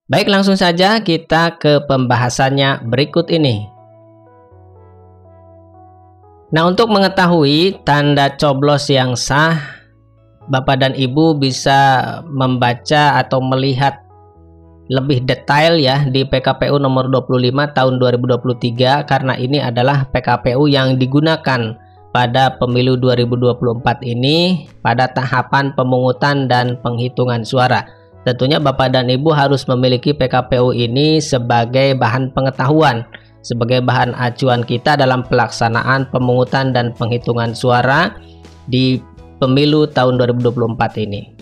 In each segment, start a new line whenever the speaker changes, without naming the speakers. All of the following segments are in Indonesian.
Baik, langsung saja kita ke pembahasannya berikut ini. Nah, untuk mengetahui tanda coblos yang sah, Bapak dan Ibu bisa membaca atau melihat lebih detail ya di PKPU nomor 25 tahun 2023, karena ini adalah PKPU yang digunakan pada pemilu 2024 ini pada tahapan pemungutan dan penghitungan suara. Tentunya Bapak dan Ibu harus memiliki PKPU ini sebagai bahan pengetahuan, sebagai bahan acuan kita dalam pelaksanaan pemungutan dan penghitungan suara di pemilu tahun 2024 ini.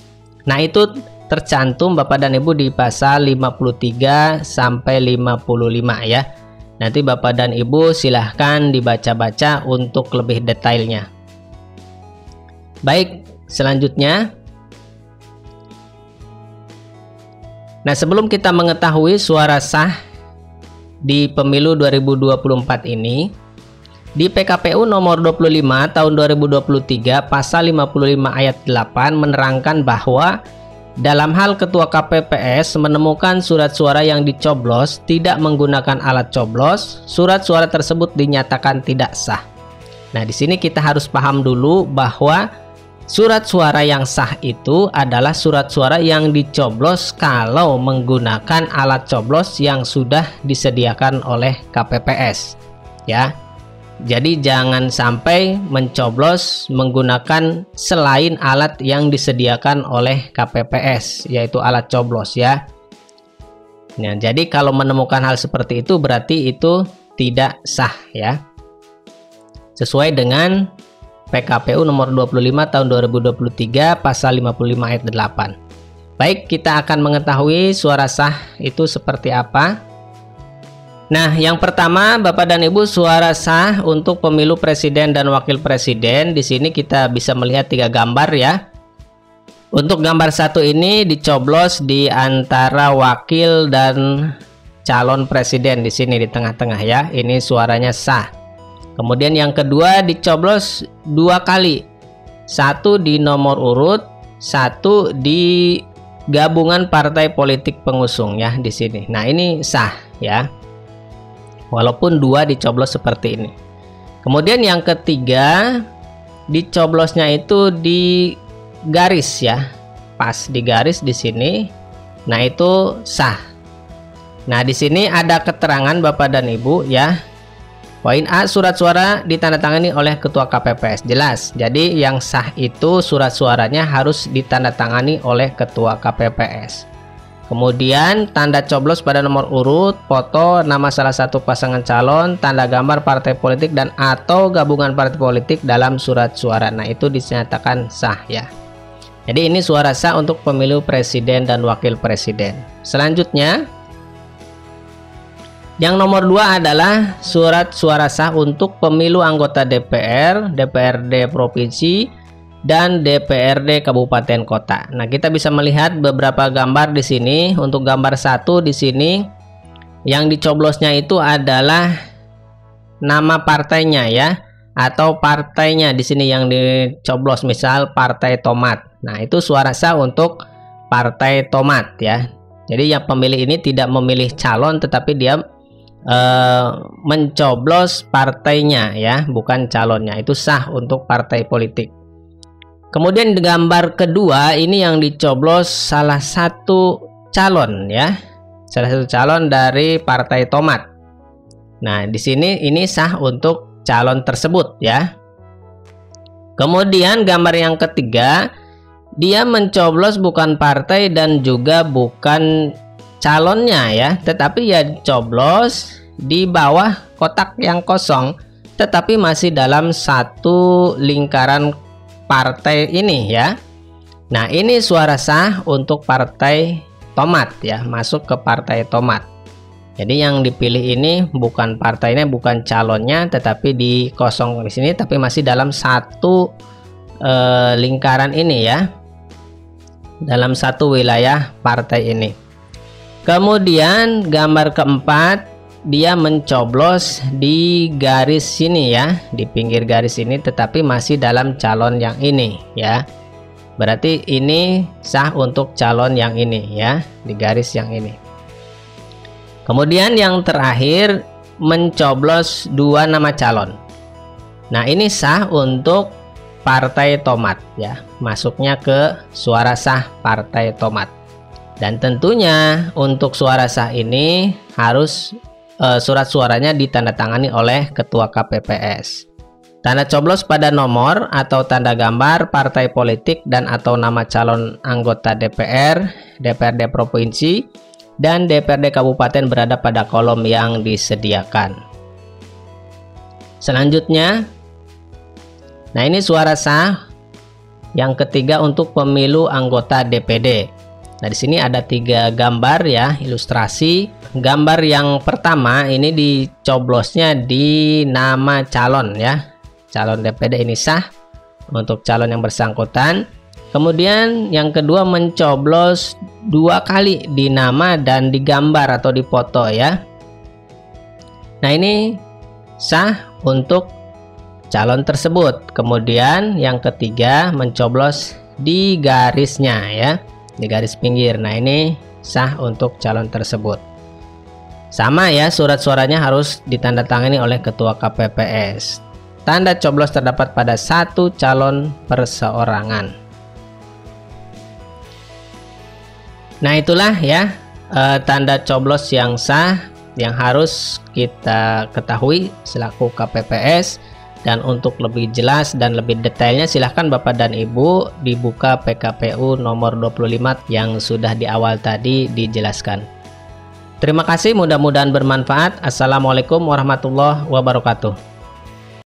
Nah, itu tercantum Bapak dan Ibu di pasal 53 sampai 55 ya. Nanti Bapak dan Ibu silahkan dibaca-baca untuk lebih detailnya. Baik, selanjutnya. Nah, sebelum kita mengetahui suara sah di pemilu 2024 ini, di PKPU nomor 25 tahun 2023 pasal 55 ayat 8 menerangkan bahwa dalam hal ketua KPPS menemukan surat suara yang dicoblos tidak menggunakan alat coblos, surat suara tersebut dinyatakan tidak sah. Nah, di sini kita harus paham dulu bahwa surat suara yang sah itu adalah surat suara yang dicoblos kalau menggunakan alat coblos yang sudah disediakan oleh KPPS. Ya. Jadi jangan sampai mencoblos menggunakan selain alat yang disediakan oleh KPPS, yaitu alat coblos ya. Nah, jadi kalau menemukan hal seperti itu berarti itu tidak sah ya. Sesuai dengan PKPU nomor 25 tahun 2023 pasal 55 ayat 8. Baik, kita akan mengetahui suara sah itu seperti apa. Nah, yang pertama Bapak dan Ibu, suara sah untuk pemilu presiden dan wakil presiden. Di sini kita bisa melihat 3 gambar ya. Untuk gambar 1 ini dicoblos di antara wakil dan calon presiden di sini di tengah-tengah ya. Ini suaranya sah. Kemudian yang kedua dicoblos 2 kali. 1 di nomor urut, 1 di gabungan partai politik pengusung ya di sini. Nah, ini sah ya. Walaupun 2 dicoblos seperti ini. Kemudian yang ketiga dicoblosnya itu di garis ya, pas di garis di sini. Nah, itu sah. Nah, di sini ada keterangan Bapak dan Ibu ya. Poin A, surat suara ditandatangani oleh ketua KPPS. Jelas. Jadi yang sah itu surat suaranya harus ditandatangani oleh ketua KPPS. Kemudian tanda coblos pada nomor urut, foto, nama salah satu pasangan calon, tanda gambar partai politik dan atau gabungan partai politik dalam surat suara. Nah, itu dinyatakan sah ya. Jadi ini suara sah untuk pemilu presiden dan wakil presiden. Selanjutnya, yang nomor 2 adalah surat suara sah untuk pemilu anggota DPR, DPRD provinsi dan DPRD kabupaten kota. Nah, kita bisa melihat beberapa gambar di sini. Untuk gambar 1 di sini yang dicoblosnya itu adalah nama partainya ya, atau partainya di sini yang dicoblos, misal Partai Tomat. Nah, itu suara sah untuk Partai Tomat ya. Jadi yang pemilih ini tidak memilih calon tetapi dia mencoblos partainya ya, bukan calonnya. Itu sah untuk partai politik. Kemudian di gambar kedua ini yang dicoblos salah satu calon ya, salah satu calon dari Partai Tomat. Nah, di sini ini sah untuk calon tersebut ya. Kemudian gambar yang ketiga, dia mencoblos bukan partai dan juga bukan calonnya ya, tetapi ya coblos di bawah kotak yang kosong, tetapi masih dalam satu lingkaran partai ini ya. Nah, ini suara sah untuk Partai Tomat ya, masuk ke Partai Tomat. Jadi yang dipilih ini bukan partainya, bukan calonnya, tetapi di kosong di sini, tapi masih dalam satu lingkaran ini ya, dalam satu wilayah partai ini. Kemudian gambar keempat, dia mencoblos di garis sini ya, di pinggir garis ini, tetapi masih dalam calon yang ini ya. Berarti ini sah untuk calon yang ini ya, di garis yang ini. Kemudian yang terakhir mencoblos 2 nama calon. Nah, ini sah untuk Partai Tomat ya, masuknya ke suara sah Partai Tomat. Dan tentunya untuk suara sah ini harus surat suaranya ditandatangani oleh Ketua KPPS. Tanda coblos pada nomor atau tanda gambar partai politik dan atau nama calon anggota DPR, DPRD Provinsi, dan DPRD Kabupaten berada pada kolom yang disediakan. Selanjutnya, nah ini suara sah yang ketiga untuk pemilu anggota DPD. Nah, di sini ada 3 gambar ya, ilustrasi. Gambar yang pertama ini dicoblosnya di nama calon ya. Calon DPD ini sah untuk calon yang bersangkutan. Kemudian yang kedua mencoblos 2 kali di nama dan di gambar atau di foto ya. Nah, ini sah untuk calon tersebut. Kemudian yang ketiga mencoblos di garisnya ya, di garis pinggir. Nah, ini sah untuk calon tersebut. Sama ya, surat suaranya harus ditandatangani oleh Ketua KPPS. Tanda coblos terdapat pada 1 calon perseorangan. Nah, itulah ya tanda coblos yang sah yang harus kita ketahui selaku KPPS. Dan untuk lebih jelas dan lebih detailnya silahkan Bapak dan Ibu dibuka PKPU nomor 25 yang sudah di awal tadi dijelaskan. Terima kasih, mudah-mudahan bermanfaat. Assalamualaikum warahmatullahi wabarakatuh.